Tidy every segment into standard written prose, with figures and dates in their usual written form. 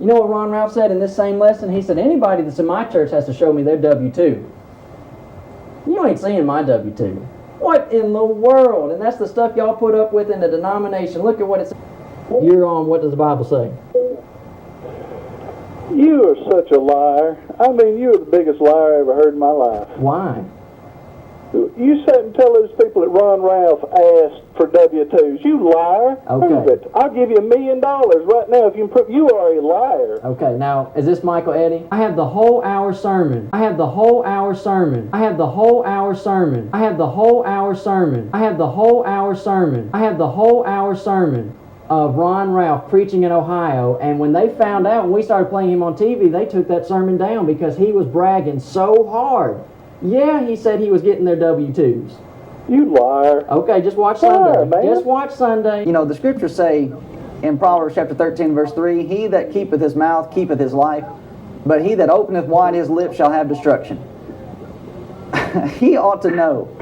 You know what Ron Ralph said in this same lesson? He said, anybody that's in my church has to show me their W-2. You ain't seeing my W-2. What in the world? And that's the stuff y'all put up with in the denomination. Look at what it says. You're on, what does the Bible say? You are such a liar. I mean, you are the biggest liar I ever heard in my life. Why? You sit and tell those people that Ron Ralph asked for W-2s. You liar. Okay. Prove it. I'll give you $1 million right now if you can prove you are a liar. Okay, now, is this Michael Eddy? I have the whole hour sermon. I have the whole hour sermon. I have the whole hour sermon. I have the whole hour sermon. I have the whole hour sermon. I have the whole hour sermon of Ron Ralph preaching in Ohio, and when they found out, when we started playing him on TV, they took that sermon down because he was bragging so hard. Yeah, he said he was getting their W-2s. You liar. Okay, just watch Sunday. Just watch Sunday. You know, the scriptures say in Proverbs chapter 13, verse 3, he that keepeth his mouth keepeth his life, but he that openeth wide his lips shall have destruction. He ought to know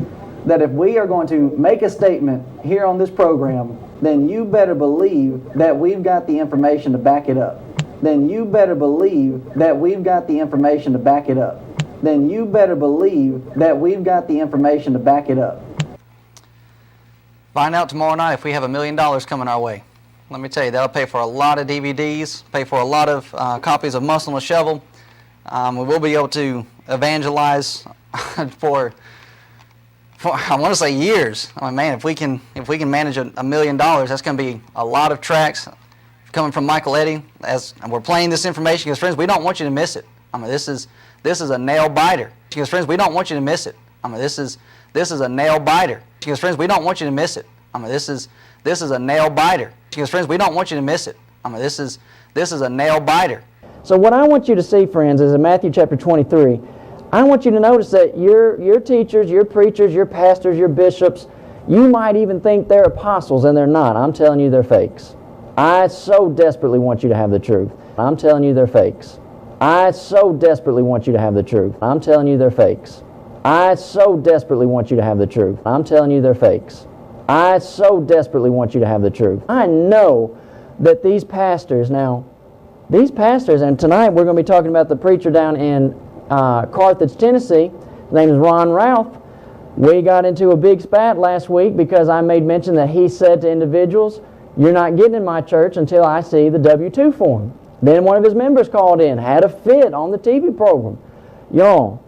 that if we are going to make a statement here on this program, then you better believe that we've got the information to back it up. Then you better believe that we've got the information to back it up. Then you better believe that we've got the information to back it up. Find out tomorrow night if we have $1 million coming our way. Let me tell you, that'll pay for a lot of DVDs, pay for a lot of copies of Muscle and Shovel. We will be able to evangelize for I want to say years. I mean, man, if we can manage $1 million, that's going to be a lot of tracks coming from Michael Eddy. And we're playing this information because, friends, we don't want you to miss it. I mean, this is a nail biter. Because, friends, we don't want you to miss it. I mean, this is a nail biter. Because, friends, we don't want you to miss it. I mean, this is a nail biter. Because, friends, we don't want you to miss it. I mean, this is a nail biter. So what I want you to see, friends, is in Matthew chapter 23, I want you to notice that your teachers, your preachers, your pastors, your bishops, you might even think they're apostles, and they're not. I'm telling you they're fakes. I so desperately want you to have the truth. I'm telling you they're fakes. I so desperately want you to have the truth. I'm telling you they're fakes. I so desperately want you to have the truth. I'm telling you they're fakes. I so desperately want you to have the truth. I know that these pastors, and tonight we're going to be talking about the preacher down in Carthage, Tennessee. His name is Ron Ralph. We got into a big spat last week because I made mention that he said to individuals, you're not getting in my church until I see the W-2 form. Then one of his members called in, had a fit on the TV program. Y'all,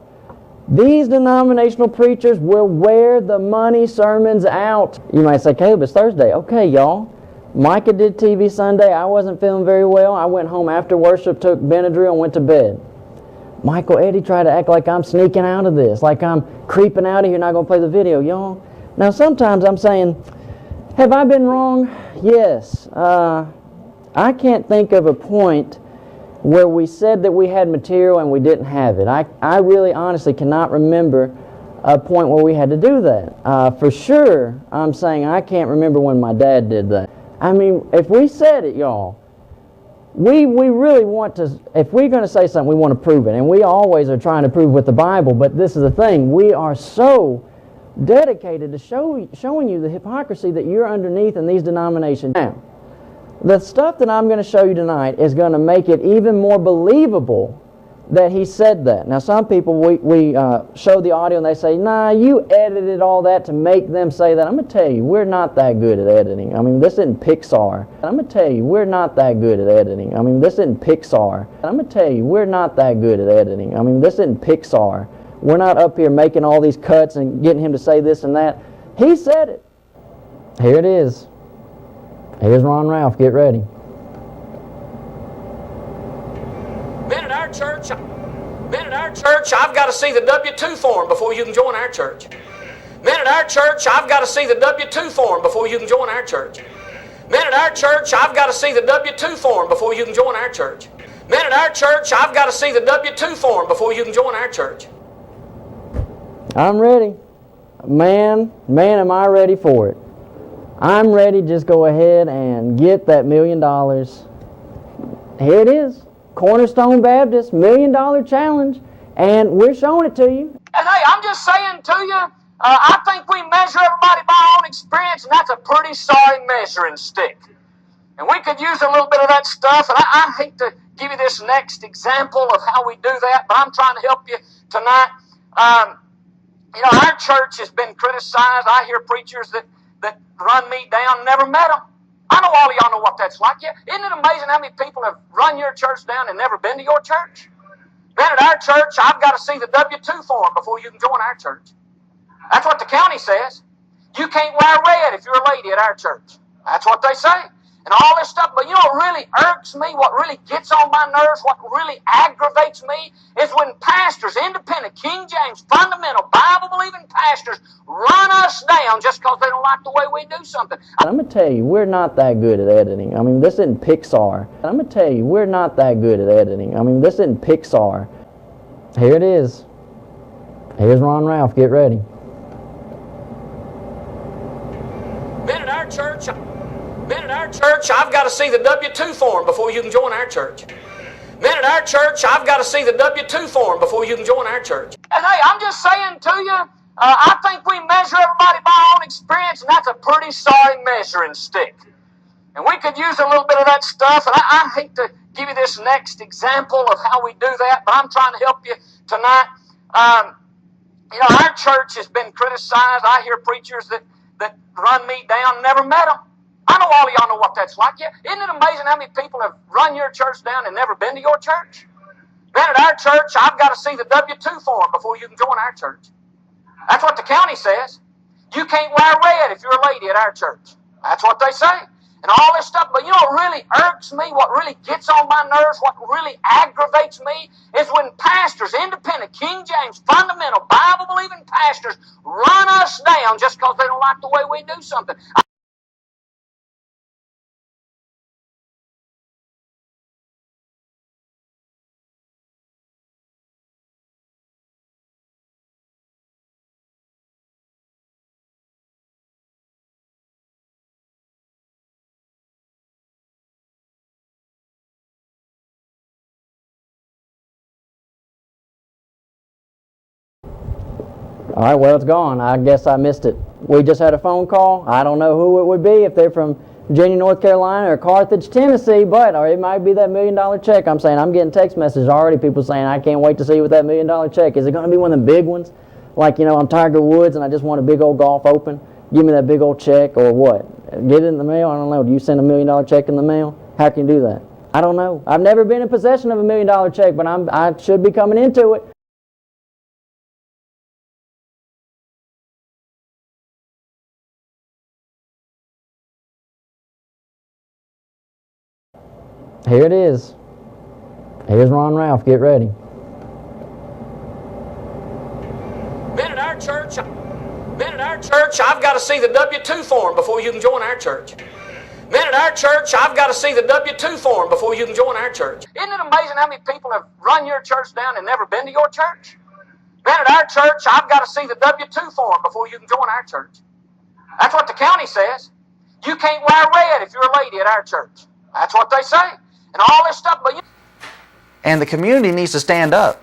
these denominational preachers will wear the money sermons out. You might say, Caleb, it's Thursday. Okay, y'all. Micah did TV Sunday. I wasn't feeling very well. I went home after worship, took Benadryl, and went to bed. Michael Eddy tried to act like I'm sneaking out of this, like I'm creeping out of here, not going to play the video, y'all. Now, sometimes I'm saying, have I been wrong? Yes. I can't think of a point where we said that we had material and we didn't have it. I really honestly cannot remember a point where we had to do that. For sure, I'm saying I can't remember when my dad did that. I mean, if we said it, y'all, we really want to, if we're going to say something, we want to prove it. And we always are trying to prove with the Bible, but this is the thing. We are so dedicated to showing you the hypocrisy that you're underneath in these denominations. Now, the stuff that I'm going to show you tonight is going to make it even more believable that he said that. Now, some people, we show the audio and they say, nah, you edited all that to make them say that. I'm going to tell you, we're not that good at editing. I mean, this isn't Pixar. I'm going to tell you, we're not that good at editing. I mean, this isn't Pixar. I'm going to tell you, we're not that good at editing. I mean, this isn't Pixar. We're not up here making all these cuts and getting him to say this and that. He said it. Here it is. Here's Ron Ralph. Get ready. Men at our church, I've got to see the W-2 form before you can join our church. Men at our church, I've got to see the W-2 form before you can join our church. Men at our church, I've got to see the W-2 form before you can join our church. Men at our church, I've got to see the W-2 form before you can join our church. I'm ready. Man, am I ready for it. I'm ready to just go ahead and get that $1 million. Here it is. Cornerstone Baptist, $1 million challenge. And we're showing it to you. And hey, I'm just saying to you, I think we measure everybody by our own experience, and that's a pretty sorry measuring stick. And we could use a little bit of that stuff, and I hate to give you this next example of how we do that, but I'm trying to help you tonight. You know, our church has been criticized. I hear preachers that run me down, never met them. I know all of y'all know what that's like. Yeah, isn't it amazing how many people have run your church down and never been to your church? Man, at our church, I've got to see the W-2 form before you can join our church. That's what the county says. You can't wear red if you're a lady at our church. That's what they say. And all this stuff. But you know what really irks me, what really gets on my nerves, what really aggravates me, is when pastors, independent, King James, fundamental, Bible-believing pastors run us down just because they don't like the way we do something. I'm going to tell you, we're not that good at editing. I mean, this isn't Pixar. I'm going to tell you, we're not that good at editing. I mean, this isn't Pixar. Here it is. Here's Ron Ralph. Get ready. Men at our church, I've got to see the W-2 form before you can join our church. Men at our church, I've got to see the W-2 form before you can join our church. And hey, I'm just saying to you, I think we measure everybody by our own experience, and that's a pretty sorry measuring stick. And we could use a little bit of that stuff, and I hate to give you this next example of how we do that, but I'm trying to help you tonight. You know, our church has been criticized. I hear preachers that run me down, never met them. I know all of y'all know what that's like. Yeah, isn't it amazing how many people have run your church down and never been to your church? Man, at our church, I've got to see the W-2 form before you can join our church. That's what the county says. You can't wear red if you're a lady at our church. That's what they say. And all this stuff. But you know what really irks me, what really gets on my nerves, what really aggravates me, is when pastors, independent, King James, fundamental, Bible-believing pastors run us down just because they don't like the way we do something. All right, well, it's gone. I guess I missed it. We just had a phone call. I don't know who it would be, if they're from Virginia, North Carolina, or Carthage, Tennessee, or it might be that $1 million check. I'm saying, I'm getting text messages already, people saying, I can't wait to see you with that $1 million check. Is it going to be one of the big ones? Like, you know, I'm Tiger Woods and I just want a big old golf open. Give me that big old check, or what? Get it in the mail? I don't know. Do you send $1 million check in the mail? How can you do that? I don't know. I've never been in possession of $1 million check, but I should be coming into it. Here it is. Here's Ron Ralph. Get ready. Men at our church, I've got to see the W-2 form before you can join our church. Men at our church, I've got to see the W-2 form before you can join our church. Isn't it amazing how many people have run your church down and never been to your church? Men at our church, I've got to see the W-2 form before you can join our church. That's what the county says. You can't wear red if you're a lady at our church. That's what they say. And all this stuff, but And the community needs to stand up.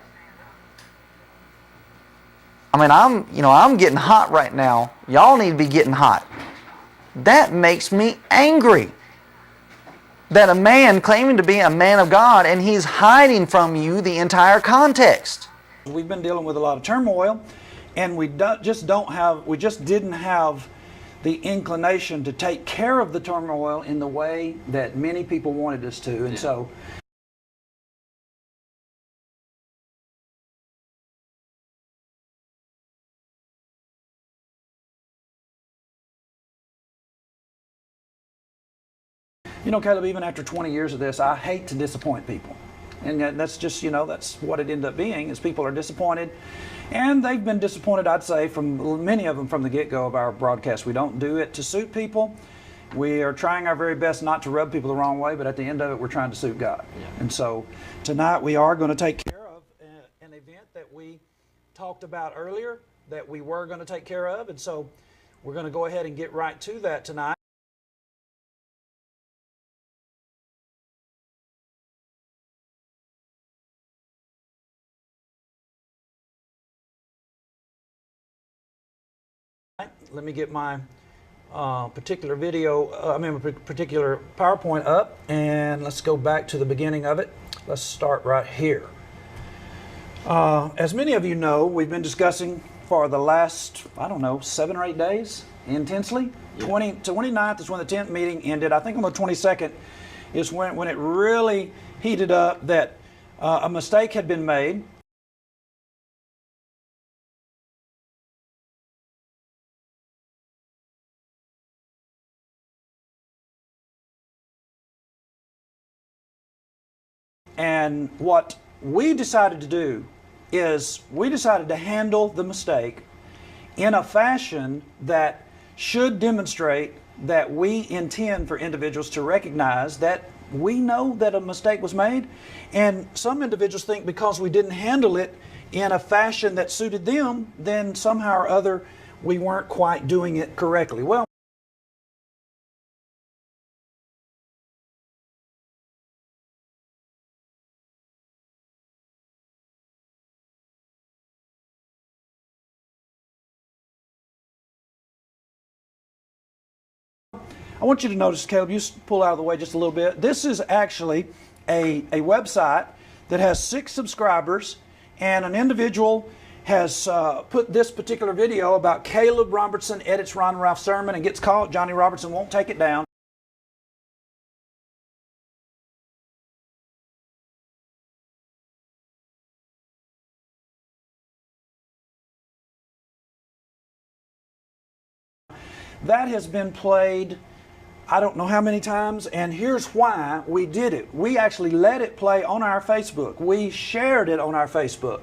I mean, I'm getting hot right now. Y'all need to be getting hot. That makes me angry. That a man claiming to be a man of God and he's hiding from you the entire context. We've been dealing with a lot of turmoil, and we just didn't have the inclination to take care of the turmoil in the way that many people wanted us to. And so you know, Caleb, even after 20 years of this, I hate to disappoint people. And that's just, that's what it ended up being, is people are disappointed. And they've been disappointed, I'd say, from many of them from the get-go of our broadcast. We don't do it to suit people. We are trying our very best not to rub people the wrong way, but at the end of it, we're trying to suit God. Yeah. And so tonight we are going to take care of an event that we talked about earlier that we were going to take care of. And so we're going to go ahead and get right to that tonight. Let me get my particular particular PowerPoint up, and let's go back to the beginning of it. let's start right here. As many of you know, we've been discussing for the last, I don't know, 7 or 8 days intensely. 29th is when the 10th meeting ended. I think on the 22nd is when it really heated up that a mistake had been made. And what we decided to do is we decided to handle the mistake in a fashion that should demonstrate that we intend for individuals to recognize that we know that a mistake was made. And some individuals think because we didn't handle it in a fashion that suited them, then somehow or other we weren't quite doing it correctly. Well, I want you to notice, Caleb, you pull out of the way just a little bit. This is actually a website that has 6 subscribers, and an individual has put this particular video about Caleb Robertson edits Ron and Ralph's sermon and gets caught. Johnny Robertson won't take it down. That has been played I don't know how many times, and here's why we did it. We actually let it play on our Facebook. We shared it on our Facebook.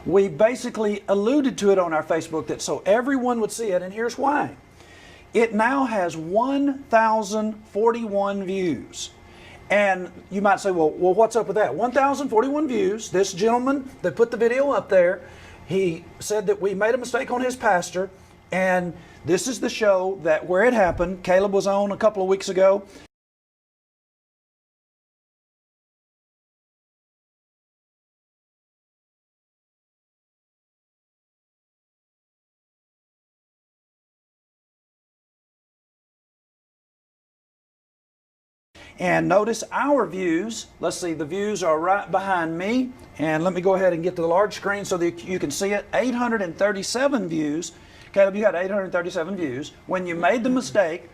We basically alluded to it on our Facebook that so everyone would see it, and here's why. It now has 1,041 views. And you might say, well, what's up with that? 1,041 views. This gentleman that put the video up there, he said that we made a mistake on his pastor, and this is the show that where it happened. Caleb was on a couple of weeks ago. And notice our views. Let's see, the views are right behind me. And let me go ahead and get to the large screen so that you can see it. 837 views. Caleb, you had 837 views. When you made the mistake,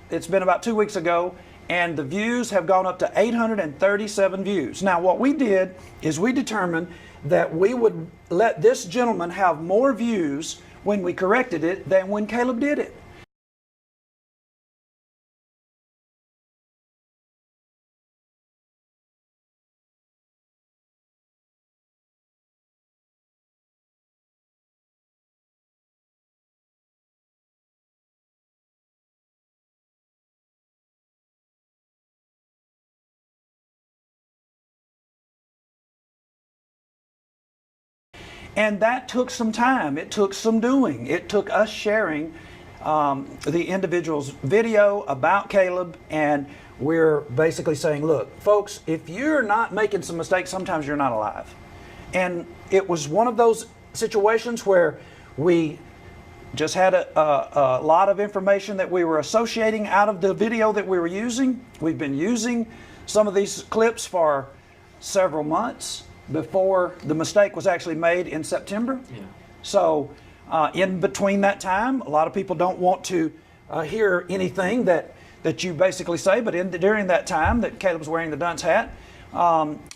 it's been about 2 weeks ago, and the views have gone up to 837 views. Now, what we did is we determined that we would let this gentleman have more views when we corrected it than when Caleb did it. And that took some time. It took some doing. It took us sharing the individual's video about Caleb, and we're basically saying, look, folks, if you're not making some mistakes, sometimes you're not alive. And it was one of those situations where we just had a lot of information that we were associating out of the video that we were using. We've been using some of these clips for several months before the mistake was actually made in September. Yeah. So in between that time, a lot of people don't want to hear anything that you basically say, but during that time that Caleb's wearing the dunce hat,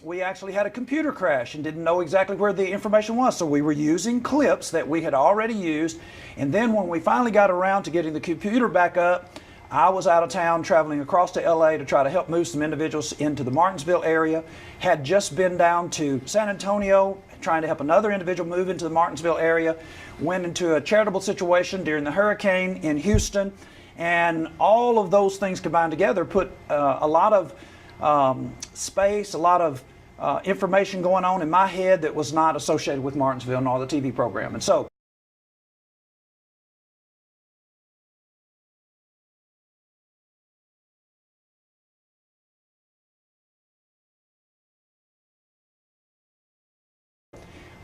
we actually had a computer crash and didn't know exactly where the information was. So we were using clips that we had already used, and then when we finally got around to getting the computer back up, I was out of town traveling across to LA to try to help move some individuals into the Martinsville area. Had just been down to San Antonio trying to help another individual move into the Martinsville area. Went into a charitable situation during the hurricane in Houston. And all of those things combined together put a lot of space, a lot of information going on in my head that was not associated with Martinsville nor the TV program. And so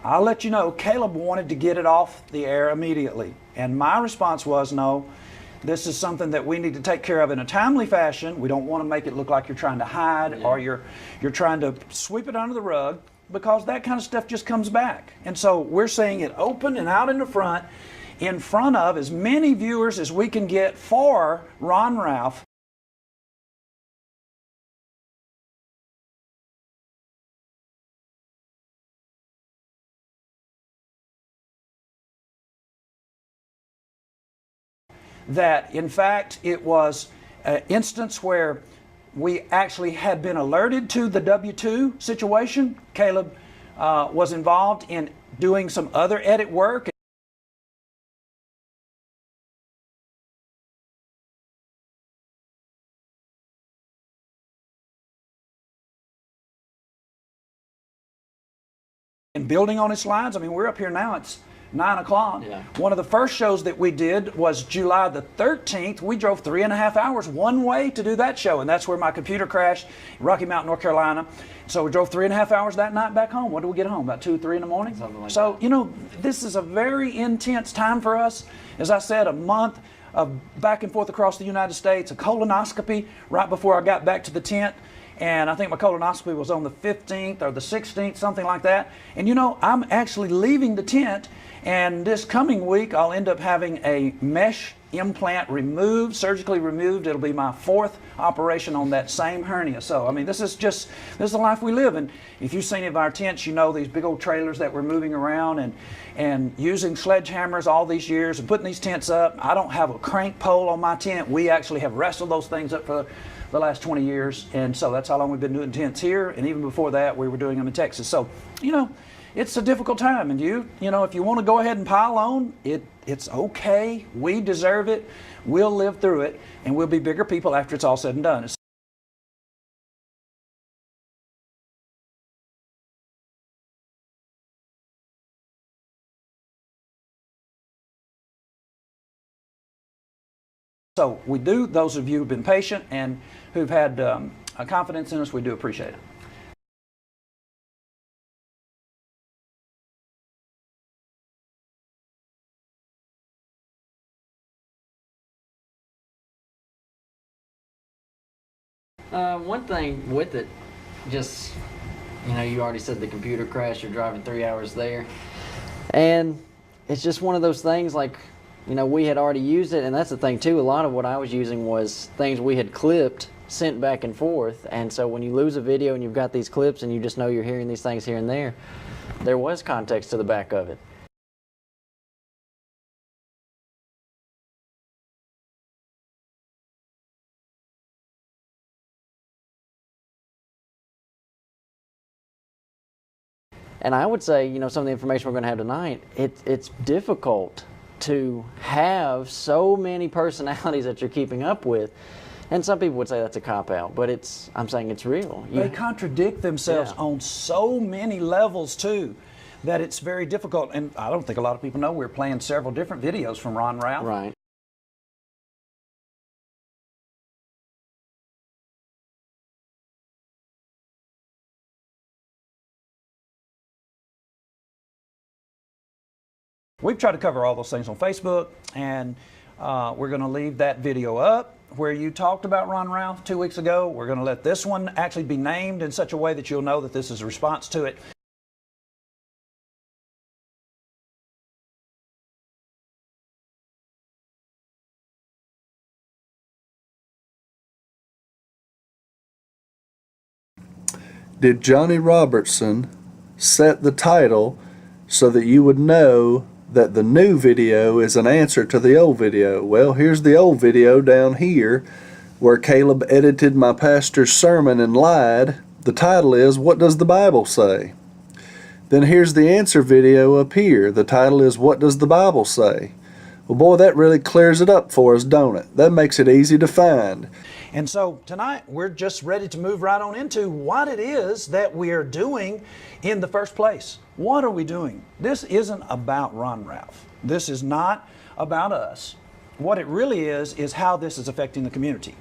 I'll let you know, Caleb wanted to get it off the air immediately. And my response was, no, this is something that we need to take care of in a timely fashion. We don't want to make it look like you're trying to hide or you're trying to sweep it under the rug, because that kind of stuff just comes back. And so we're saying it open and out in the front of as many viewers as we can get for Ron Ralph. That in fact it was an instance where we actually had been alerted to the W-2 situation. Caleb was involved in doing some other edit work. And building on his slides. I mean, we're up here now, it's 9 o'clock. Yeah. One of the first shows that we did was July the 13th. We drove 3.5 hours one way to do that show, and that's where my computer crashed in Rocky Mount, North Carolina. So we drove 3.5 hours that night back home. What did we get home? About 2 or 3 in the morning? Something like so, that. you know, this is a very intense time for us. As I said, a month of back and forth across the United States, a colonoscopy right before I got back to the tent. And I think my colonoscopy was on the 15th or the 16th, something like that. And you know, I'm actually leaving the tent, and this coming week I'll end up having a mesh implant removed, surgically removed. It'll be my 4th operation on that same hernia. So I mean, this is the life we live. And if you've seen any of our tents, you know these big old trailers that we're moving around and using sledgehammers all these years and putting these tents up. I don't have a crank pole on my tent. We actually have wrestled those things up for the last 20 years, and so that's how long we've been doing tents here, and even before that we were doing them in Texas. So, you know, it's a difficult time, and you know, if you want to go ahead and pile on, it's okay. We deserve it. We'll live through it, and we'll be bigger people after it's all said and done. So we do, those of you who've been patient and who've had confidence in us, we do appreciate it. One thing with it, just, you know, you already said the computer crashed, you're driving 3 hours there. And it's just one of those things, like, you know, we had already used it, and that's the thing too, a lot of what I was using was things we had clipped, sent back and forth, and so when you lose a video and you've got these clips and you just know you're hearing these things here and there was context to the back of it. And I would say, you know, some of the information we're going to have tonight, it's difficult to have so many personalities that you're keeping up with. And some people would say that's a cop-out, but I'm saying it's real. They contradict themselves on so many levels too, that it's very difficult. And I don't think a lot of people know we're playing several different videos from Ron Ralph. Right. We've tried to cover all those things on Facebook, and we're going to leave that video up where you talked about Ron Ralph 2 weeks ago. We're going to let this one actually be named in such a way that you'll know that this is a response to it. Did Johnny Robertson set the title so that you would know that the new video is an answer to the old video? Well, here's the old video down here where Caleb edited my pastor's sermon and lied. The title is, What Does the Bible Say? Then here's the answer video up here. The title is, What Does the Bible Say? Well, boy, that really clears it up for us, don't it? That makes it easy to find. And so tonight we're just ready to move right on into what it is that we are doing in the first place. What are we doing? This isn't about Ron Ralph. This is not about us. What it really is how this is affecting the community.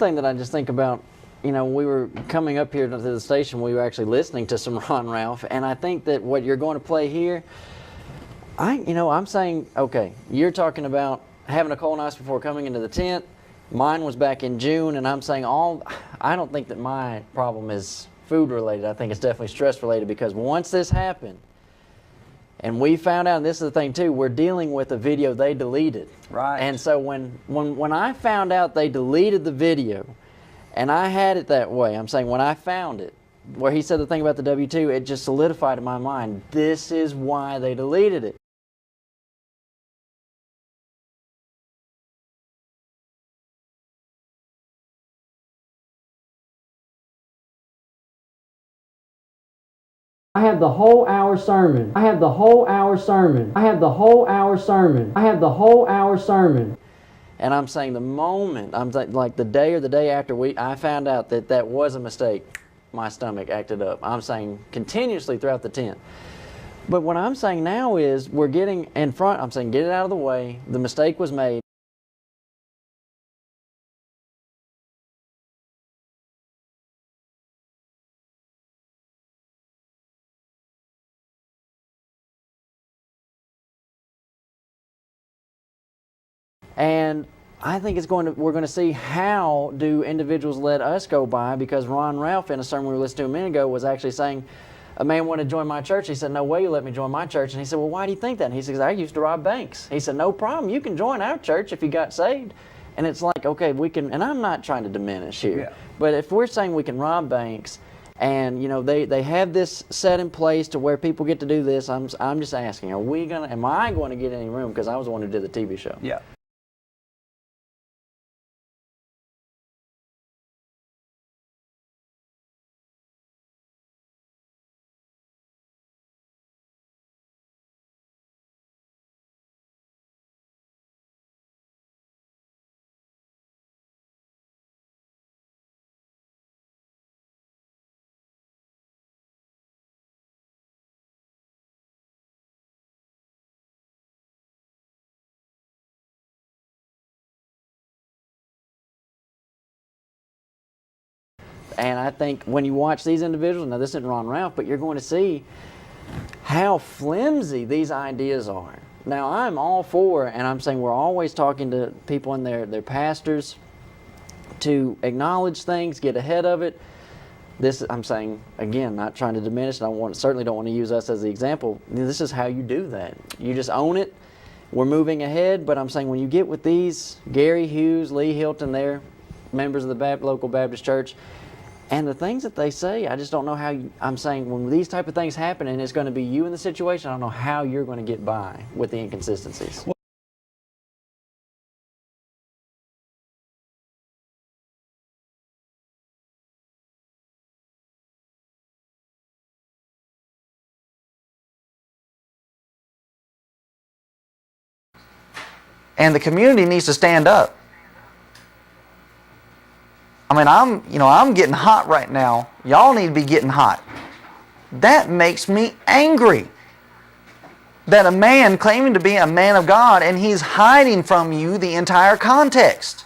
thing that I just think about, you know, we were coming up here to the station, we were actually listening to some Ron Ralph, and I think that what you're going to play here, I'm saying, okay, you're talking about having a colonoscopy before coming into the tent. Mine was back in June, and I'm saying I don't think that my problem is food related. I think it's definitely stress related, because once this happened, and we found out, and this is the thing too, we're dealing with a video they deleted. Right. And so when I found out they deleted the video, and I had it that way, I'm saying when I found it, where he said the thing about the W-2, it just solidified in my mind, this is why they deleted it. I have the whole hour sermon. I have the whole hour sermon. I have the whole hour sermon. I have the whole hour sermon. And I'm saying the moment, like the day or the day after I found out that that was a mistake, my stomach acted up. I'm saying continuously throughout the tent. But what I'm saying now is we're getting in front. I'm saying get it out of the way. The mistake was made. And I think we're going to see how do individuals let us go by, because Ron Ralph in a sermon we were listening to a minute ago was actually saying, a man wanted to join my church. He said, no way you let me join my church. And he said, well, why do you think that? And he says, I used to rob banks. He said, no problem. You can join our church if you got saved. And it's like, okay, we can, and I'm not trying to diminish here, yeah. But if we're saying we can rob banks, and they have this set in place to where people get to do this, I'm just asking, am I going to get any room? Because I was the one who did the TV show. Yeah. And I think when you watch these individuals, now this isn't Ron Ralph, but you're going to see how flimsy these ideas are. Now I'm all for, and I'm saying we're always talking to people and their pastors to acknowledge things, get ahead of it. This, I'm saying, again, not trying to diminish, and certainly don't want to use us as the example. This is how you do that. You just own it. We're moving ahead, but I'm saying when you get with these, Gary Hughes, Lee Hilton, they're members of the local Baptist church, and the things that they say, I just don't know how I'm saying when these type of things happen and it's going to be you in the situation, I don't know how you're going to get by with the inconsistencies. And the community needs to stand up. I mean, I'm getting hot right now. Y'all need to be getting hot. That makes me angry. That a man claiming to be a man of God and he's hiding from you the entire context.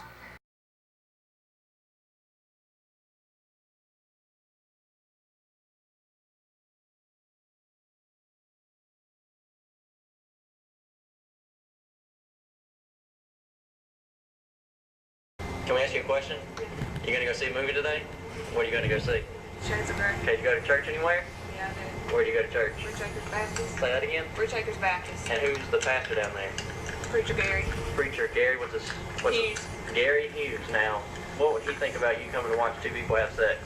Can we ask you a question? You gonna go see a movie today? What are you gonna go see? Shades of Grey. Okay, you go to church anywhere? Yeah, I do. Where do you go to church? Rich Acres Baptist. Say that again? Rich Acres Baptist. And who's the pastor down there? Preacher Gary. Preacher Gary, Hughes. Gary Hughes. Now, what would he think about you coming to watch two people have sex?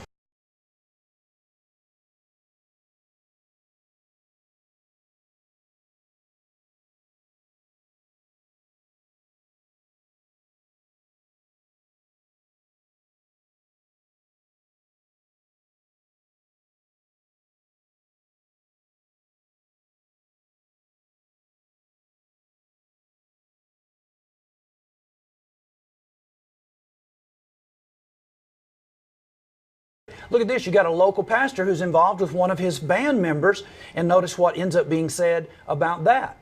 Look at this, you got a local pastor who's involved with one of his band members, and notice what ends up being said about that.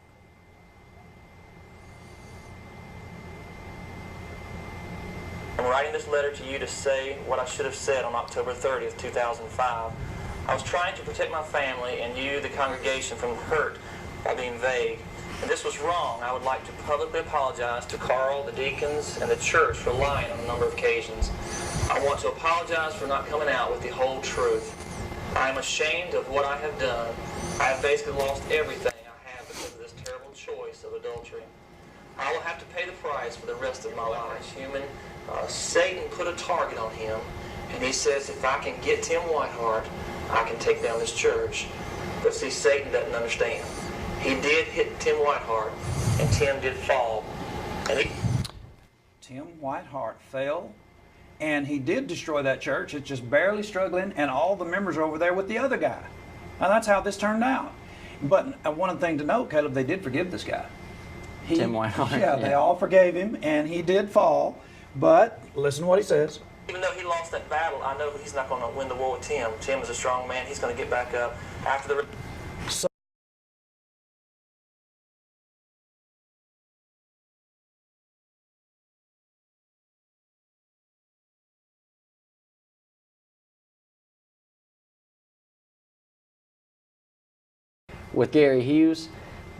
writing this letter to you to say what I should have said on October 30th, 2005. I was trying to protect my family and you, the congregation, from hurt by being vague. And this was wrong. I would like to publicly apologize to Carl, the deacons, and the church for lying on a number of occasions. I want to apologize for not coming out with the whole truth. I am ashamed of what I have done. I have basically lost everything I have because of this terrible choice of adultery. I will have to pay the price for the rest of my life. Satan put a target on him, and he says if I can get Tim Whiteheart, I can take down this church. But see, Satan doesn't understand. He did hit Tim Whiteheart, and Tim did fall. And Tim Whiteheart fell, and he did destroy that church. It's just barely struggling, and all the members are over there with the other guy. And that's how this turned out. But one thing to note, Caleb, they did forgive this guy. Tim Whiteheart. Yeah, they all forgave him, and he did fall. But listen to what he says. even though he lost that battle, I know he's not going to win the war with Tim. Tim is a strong man. He's going to get back up after the... With Gary Hughes,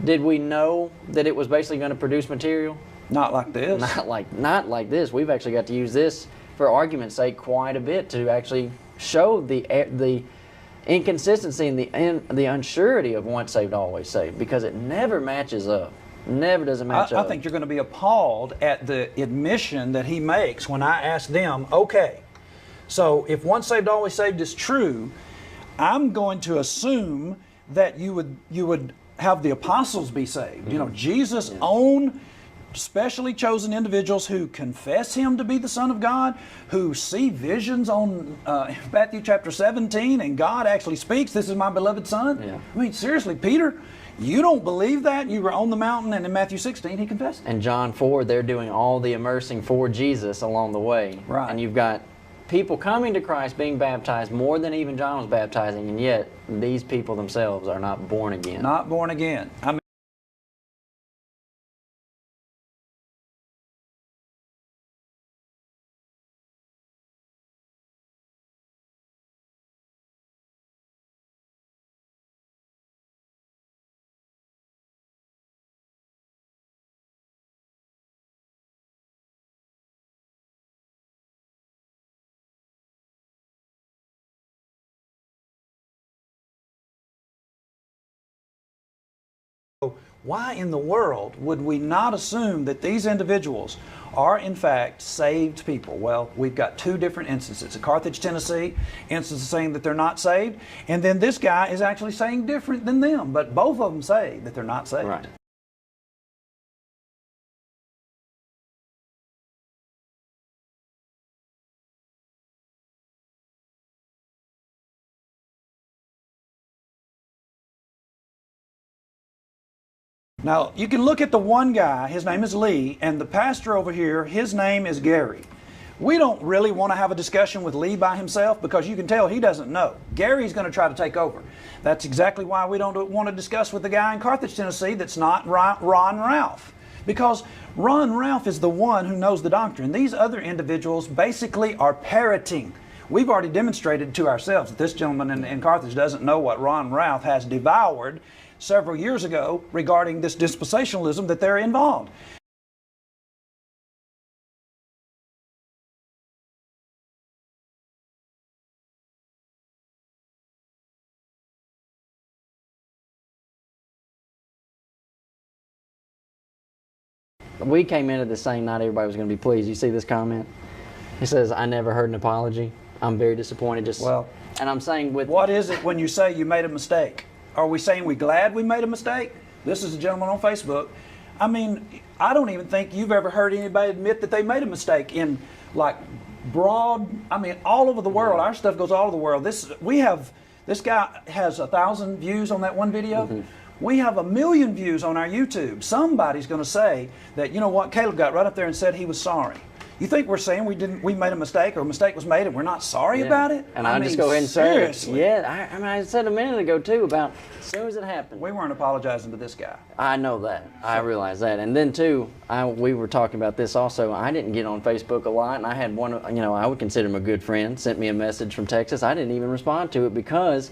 did we know that it was basically going to produce material? Not like this. Not like this. We've actually got to use this, for argument's sake, quite a bit to actually show the inconsistency and the unsurety of once saved, always saved, because it never matches up. Never does it match up. I think you're going to be appalled at the admission that he makes when I ask them, okay, so if once saved, always saved is true, I'm going to assume that you would have the apostles be saved. Mm-hmm. You know, Jesus' own specially chosen individuals who confess him to be the Son of God, who see visions on Matthew chapter 17, and God actually speaks, "This is my beloved Son." Yeah. I mean, seriously, Peter, you don't believe that? You were on the mountain, and in Matthew 16, he confessed. And John 4, they're doing all the immersing for Jesus along the way. Right. And you've got people coming to Christ, being baptized more than even John was baptizing, and yet these people themselves are not born again. Not born again. I mean, why in the world would we not assume that these individuals are in fact saved people? Well, we've got two different instances. In Carthage, Tennessee, instances saying that they're not saved, and then this guy is actually saying different than them, but both of them say that they're not saved. Right. Now, you can look at the one guy, his name is Lee, and the pastor over here, his name is Gary. We don't really want to have a discussion with Lee by himself because you can tell he doesn't know. Gary's going to try to take over. That's exactly why we don't want to discuss with the guy in Carthage, Tennessee that's not Ron Ralph. Because Ron Ralph is the one who knows the doctrine. These other individuals basically are parroting. We've already demonstrated to ourselves that this gentleman in Carthage doesn't know what Ron Ralph has devoured several years ago regarding this dispensationalism that they're involved. We came into this saying not everybody was going to be pleased. You see this comment? He says, "I never heard an apology. I'm very disappointed." And I'm saying with... What is it when you say you made a mistake? Are we saying we're glad we made a mistake? This is a gentleman on Facebook. I mean, I don't even think you've ever heard anybody admit that they made a mistake in like broad, I mean, all over the world. Our stuff goes all over the world. This guy has 1,000 views on that one video. Mm-hmm. We have 1 million views on our YouTube. Somebody's going to say that, you know what, Caleb got right up there and said he was sorry. You think we're saying we made a mistake, or a mistake was made and we're not sorry about it? And I'll just go ahead and say, I mean, I said a minute ago too about as soon as it happened. We weren't apologizing to this guy. I know that. I realize that. And then too, we were talking about this also. I didn't get on Facebook a lot, and I had one, I would consider him a good friend, sent me a message from Texas. I didn't even respond to it because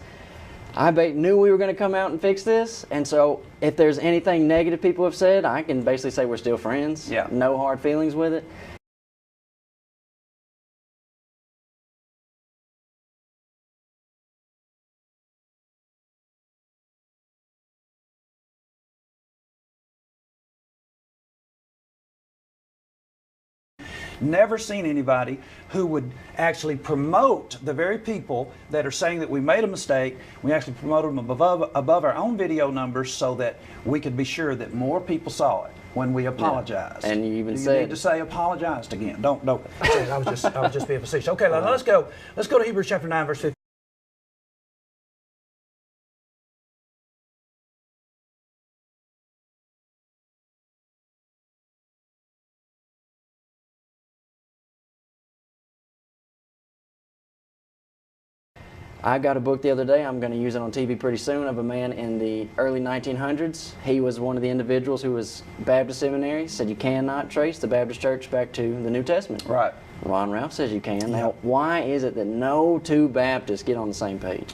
I knew we were going to come out and fix this, and so if there's anything negative people have said, I can basically say we're still friends. Yeah. No hard feelings with it. Never seen anybody who would actually promote the very people that are saying that we made a mistake. We actually promoted them above our own video numbers so that we could be sure that more people saw it when we apologized. Yeah. And you even said, you need to say apologized again. Don't. I was just being facetious. Okay, let's go. Let's go to Hebrews chapter 9, verse 15. I got a book the other day, I'm going to use it on TV pretty soon, of a man in the early 1900s. He was one of the individuals who was Baptist seminary, said you cannot trace the Baptist church back to the New Testament. Right. Ron Ralph says you can. Now, why is it that no two Baptists get on the same page?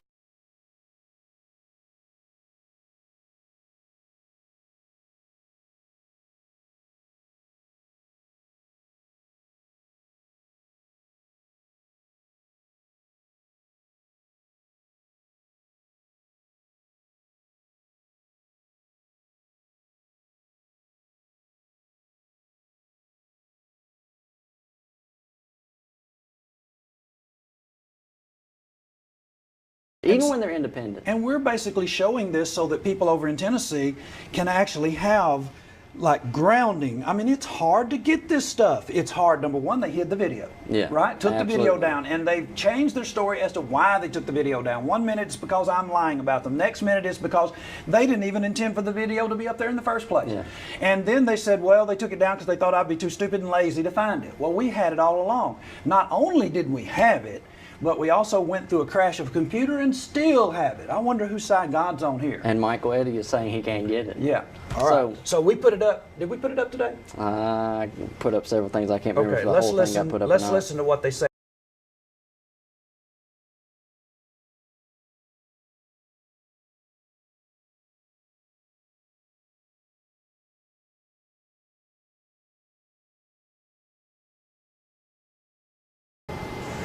Even when they're independent. And we're basically showing this so that people over in Tennessee can actually have like grounding. I mean, it's hard to get this stuff. It's hard. Number one, they hid the video. Yeah. Right? Took absolutely. the video down, and they've changed their story as to why they took the video down. 1 minute it's because I'm lying about them. Next minute it's because they didn't even intend for the video to be up there in the first place. Yeah. And then they said, well, they took it down because they thought I'd be too stupid and lazy to find it. Well, we had it all along. Not only did we have it, but we also went through a crash of a computer and still have it. I wonder whose side God's on here. And Michael Eddy is saying he can't get it. Yeah. All right. So we put it up. Did we put it up today? I put up several things. I can't remember if the let's whole listen, thing got put up let's or not. listen to what they say.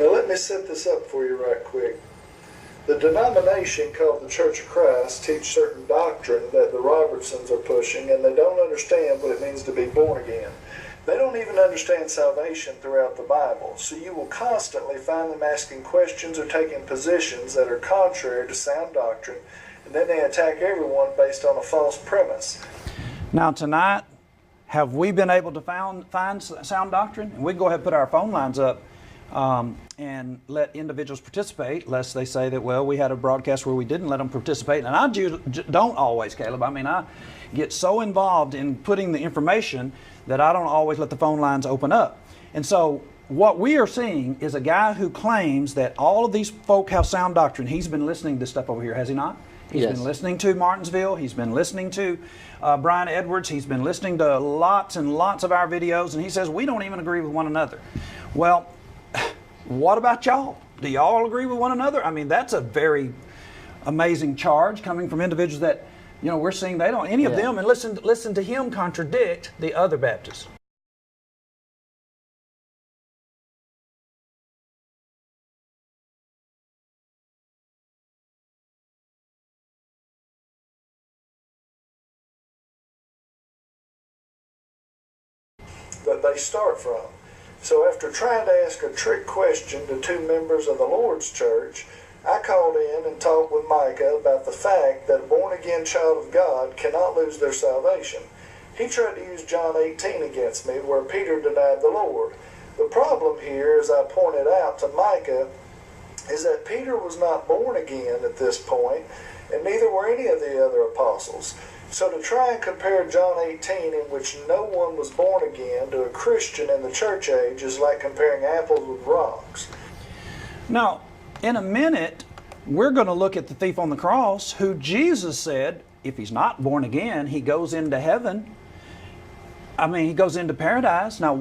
Now let me set this up for you right quick. The denomination called the Church of Christ teach certain doctrine that the Robertsons are pushing, and they don't understand what it means to be born again. They don't even understand salvation throughout the Bible, so you will constantly find them asking questions or taking positions that are contrary to sound doctrine, and then they attack everyone based on a false premise. Now tonight, have we been able to find sound doctrine? And we can go ahead and put our phone lines up and let individuals participate, lest they say that, well, we had a broadcast where we didn't let them participate. And I don't always, Caleb. I mean, I get so involved in putting the information that I don't always let the phone lines open up. And so what we are seeing is a guy who claims that all of these folk have sound doctrine. He's been listening to stuff over here, has he not? He's Yes. been listening to Martinsville. He's been listening to Brian Edwards. He's been listening to lots and lots of our videos. And he says, we don't even agree with one another. Well, what about y'all? Do y'all agree with one another? I mean, that's a very amazing charge coming from individuals that, you know, we're seeing they don't, any of them, and listen to him contradict the other Baptists. That they start from. So after trying to ask a trick question to two members of the Lord's church, I called in and talked with Micah about the fact that a born-again child of God cannot lose their salvation. He tried to use John 18 against me, where Peter denied the Lord. The problem here, as I pointed out to Micah, is that Peter was not born again at this point, and neither were any of the other apostles. So to try and compare John 18, in which no one was born again, to a Christian in the church age is like comparing apples with rocks. Now, in a minute, we're going to look at the thief on the cross, who Jesus said, if he's not born again, he goes into heaven. I mean, he goes into paradise. Now,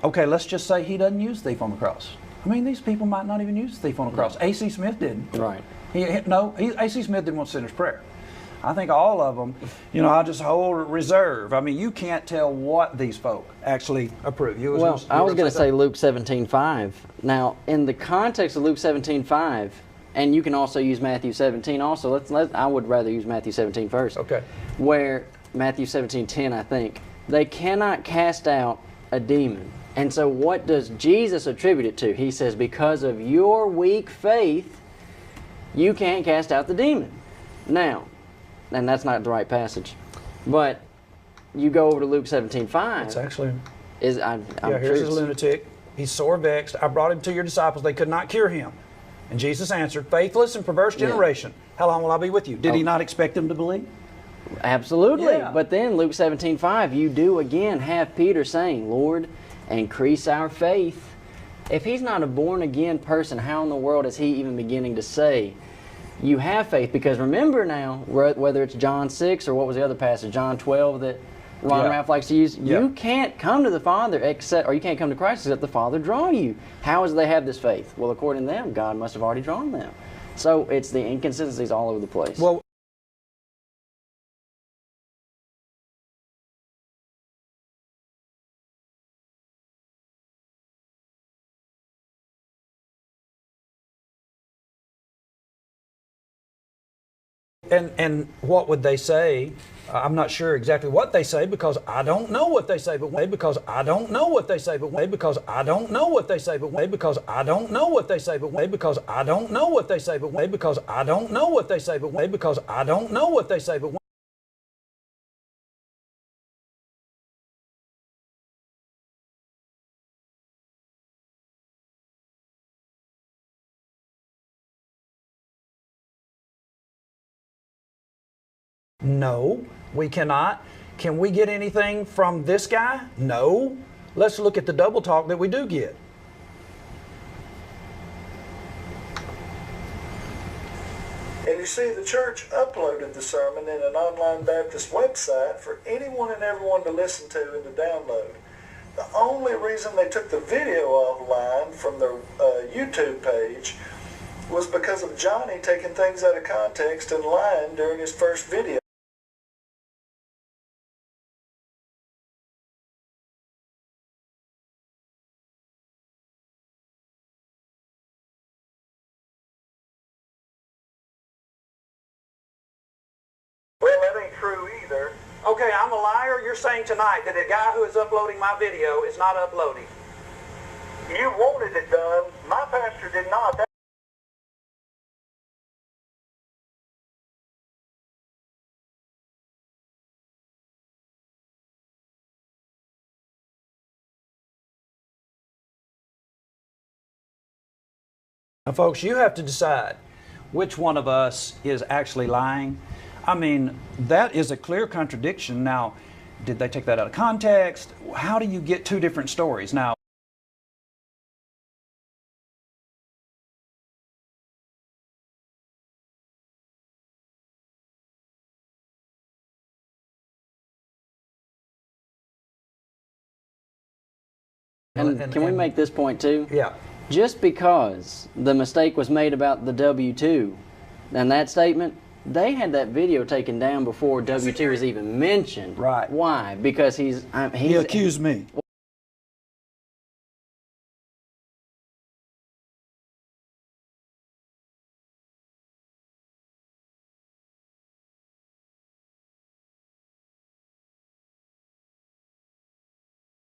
okay, let's just say he doesn't use thief on the cross. I mean, these people might not even use thief on the cross. A.C. Smith didn't. Right. A.C. Smith didn't want sinner's prayer. I think all of them, I just hold reserve. I mean, you can't tell what these folk actually approve. I was going to say Luke 17:5. Now, in the context of Luke 17:5, and you can also use Matthew 17 also. I would rather use Matthew 17 first. Okay. Where Matthew 17:10, I think, they cannot cast out a demon. And so what does Jesus attribute it to? He says, because of your weak faith, you can't cast out the demon. Now, and that's not the right passage, but you go over to Luke 17:5. It's actually... I'm here's his lunatic. He's sore vexed. I brought him to your disciples. They could not cure him. And Jesus answered, faithless and perverse generation. How long will I be with you? Did he not expect them to believe? Absolutely. Yeah. But then Luke 17:5, you do again have Peter saying, Lord, increase our faith. If he's not a born again person, how in the world is he even beginning to say, you have faith? Because remember now, whether it's John 6 or what was the other passage, John 12 that Ron Ralph likes to use, you can't come to the Father or you can't come to Christ except the Father draw you. How is they have this faith? Well, according to them, God must have already drawn them. So it's the inconsistencies all over the place. Well, and what would they say? I'm not sure exactly what they say because I don't know what they say, but because I don't know what they say, but because I don't know what they say, but because I don't know what they say, but because I don't know what they say, but because I don't know what they say, but because I don't know what they say, but no, we cannot. Can we get anything from this guy? No. Let's look at the double talk that we do get. And you see, the church uploaded the sermon in an online Baptist website for anyone and everyone to listen to and to download. The only reason they took the video offline from their YouTube page was because of Johnny taking things out of context and lying during his first video. Well, that ain't true either. Okay, I'm a liar. You're saying tonight that the guy who is uploading my video is not uploading. You wanted it done. My pastor did not. Now, folks, you have to decide which one of us is actually lying. I mean, that is a clear contradiction. Now, did they take that out of context? How do you get two different stories? Now, and can we make this point too? yeah. Just because the mistake was made about the W-2 and that statement, they had that video taken down before W-2 was even mentioned. Right. Why? Because He accused me.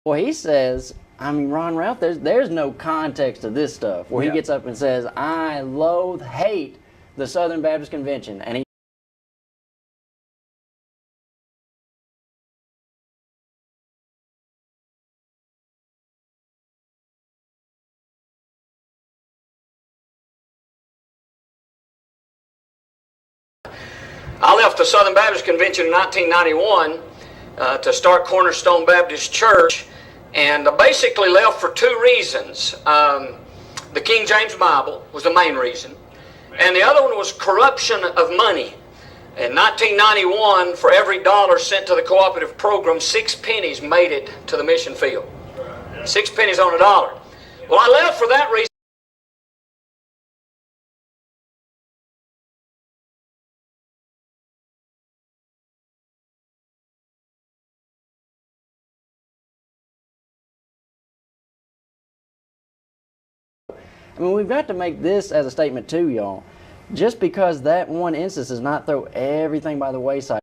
Well, he says, I mean, Ron Ralph, there's no context to this stuff where he gets up and says, I hate the Southern Baptist Convention. And he I left the Southern Baptist Convention in 1991 to start Cornerstone Baptist Church, and I basically left for two reasons. The King James Bible was the main reason, and the other one was corruption of money. In 1991, for every dollar sent to the cooperative program, 6 pennies made it to the mission field. 6 pennies on a dollar. Well, I left for that reason. I mean, we've got to make this as a statement too, y'all. Just because that one instance does not throw everything by the wayside.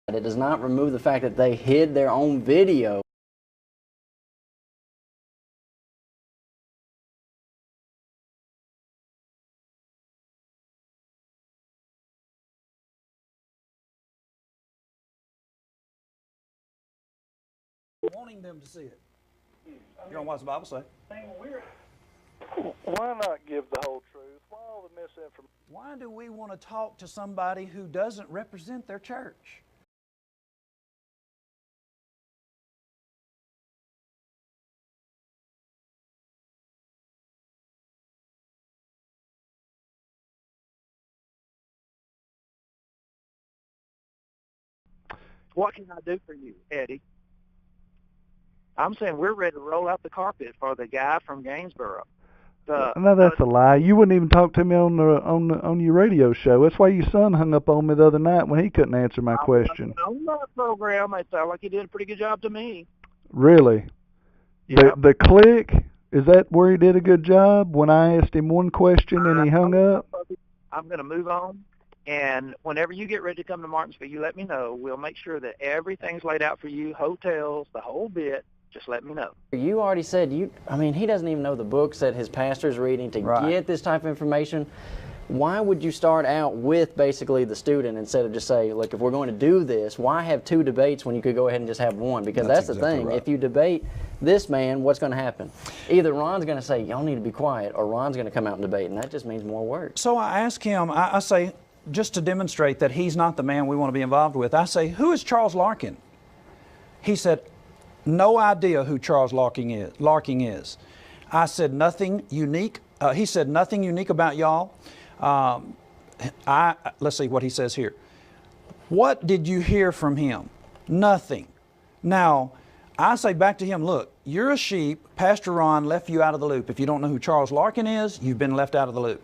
It does not remove the fact that they hid their own video. Wanting them to see it. You're on What's the Bible Say? Why not give the whole truth? Why all the misinformation? Why do we want to talk to somebody who doesn't represent their church? What can I do for you, Eddie? I'm saying we're ready to roll out the carpet for the guy from Gainesboro. No, that's a lie. You wouldn't even talk to me on your radio show. That's why your son hung up on me the other night when he couldn't answer my question. On that program, it sounded like he did a pretty good job to me. Really? Yeah. The click, is that where he did a good job when I asked him one question and he hung up? I'm going to move on, and whenever you get ready to come to Martinsville, you let me know. We'll make sure that everything's laid out for you, hotels, the whole bit. Just let me know. You already said I mean, he doesn't even know the books that his pastor's reading to get this type of information. Why would you start out with basically the student instead of just say, look, if we're going to do this, why have two debates when you could go ahead and just have one? Because that's the thing. Right. If you debate this man, what's going to happen? Either Ron's going to say, y'all need to be quiet, or Ron's going to come out and debate, and that just means more work. So I ask him, I say, just to demonstrate that he's not the man we want to be involved with, I say, who is Charles Larkin? He said, no idea who Charles Larkin is. I said, nothing unique. He said, nothing unique about y'all. Let's see what he says here. What did you hear from him? Nothing. Now, I say back to him, look, you're a sheep. Pastor Ron left you out of the loop. If you don't know who Charles Larkin is, you've been left out of the loop.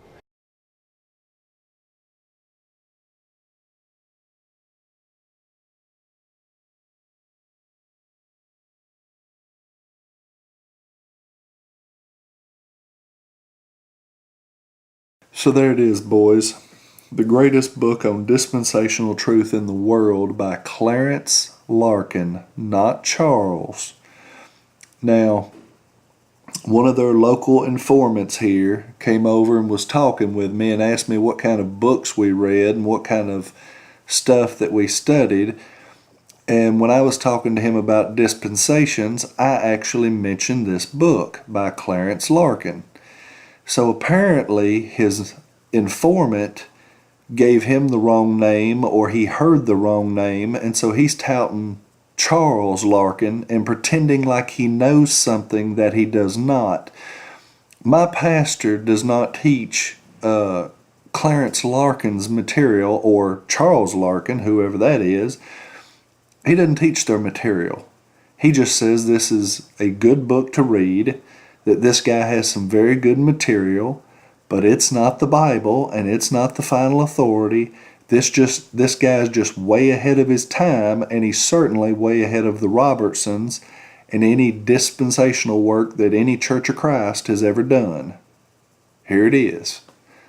So there it is, boys. The greatest book on dispensational truth in the world by Clarence Larkin, not Charles. Now, one of their local informants here came over and was talking with me and asked me what kind of books we read and what kind of stuff that we studied. And when I was talking to him about dispensations, I actually mentioned this book by Clarence Larkin. So apparently his informant gave him the wrong name, or he heard the wrong name, and so he's touting Charles Larkin and pretending like he knows something that he does not. My pastor does not teach Clarence Larkin's material, or Charles Larkin, whoever that is. He doesn't teach their material. He just says this is a good book to read, that this guy has some very good material, but it's not the Bible and it's not the final authority. This guy's just way ahead of his time, and he's certainly way ahead of the Robertsons and any dispensational work that any Church of Christ has ever done. Here it is.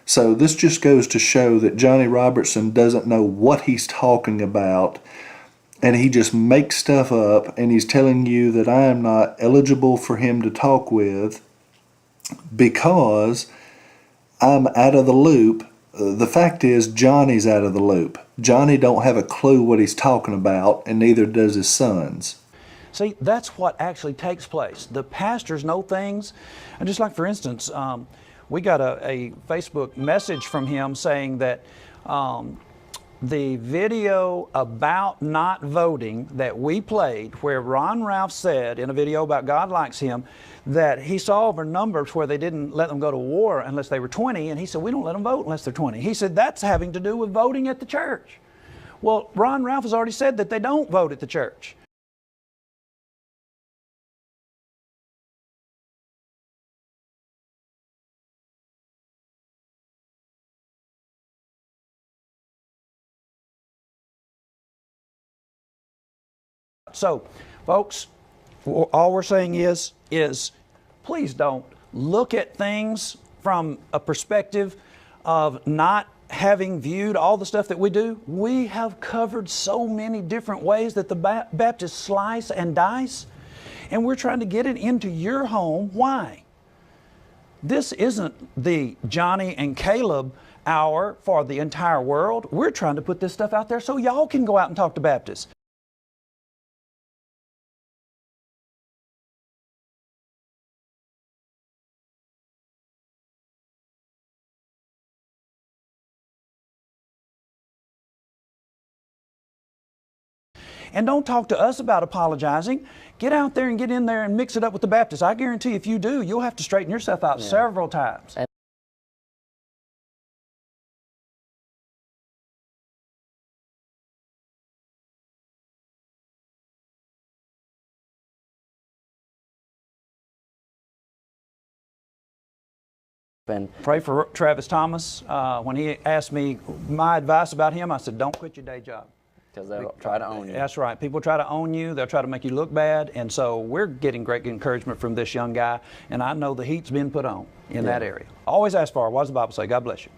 So this just goes to show that Johnny Robertson doesn't know what he's talking about, and he just makes stuff up, and he's telling you that I am not eligible for him to talk with because I'm out of the loop the fact is Johnny's out of the loop. Johnny don't have a clue what he's talking about, and neither does his sons. See, that's what actually takes place. The pastors know things, and just like, for instance, we got a Facebook message from him saying that the video about not voting that we played, where Ron Ralph said in a video about God likes him, that he saw over numbers where they didn't let them go to war unless they were 20, and he said, we don't let them vote unless they're 20. He said, that's having to do with voting at the church. Well, Ron Ralph has already said that they don't vote at the church. So, folks, all we're saying is please don't look at things from a perspective of not having viewed all the stuff that we do. We have covered so many different ways that the Baptists slice and dice, and we're trying to get it into your home. Why? This isn't the Johnny and Caleb hour for the entire world. We're trying to put this stuff out there so y'all can go out and talk to Baptists. And don't talk to us about apologizing. Get out there and get in there and mix it up with the Baptists. I guarantee if you do, you'll have to straighten yourself out several times. And pray for Travis Thomas. When he asked me my advice about him, I said, don't quit your day job. Because they'll try to own you. That's right. People try to own you. They'll try to make you look bad. And so we're getting great encouragement from this young guy. And I know the heat's been put on in that area. Always ask for it. What does the Bible say? God bless you.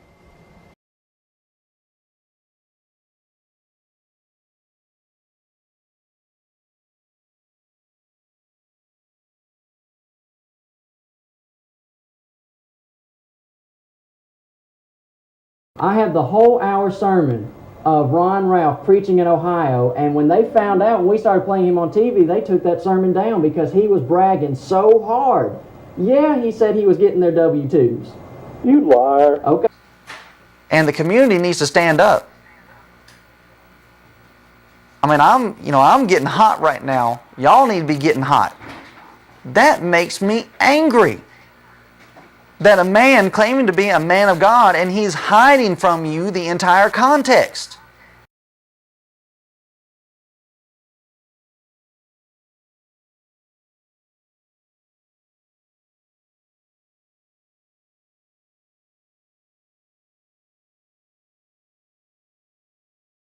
I have the whole hour sermon of Ron Ralph preaching in Ohio, and when they found out, when we started playing him on TV, they took that sermon down because he was bragging so hard. Yeah, he said he was getting their W-2s. You liar. Okay. And the community needs to stand up. I mean, I'm getting hot right now. Y'all need to be getting hot. That makes me angry. That a man claiming to be a man of God and he's hiding from you the entire context.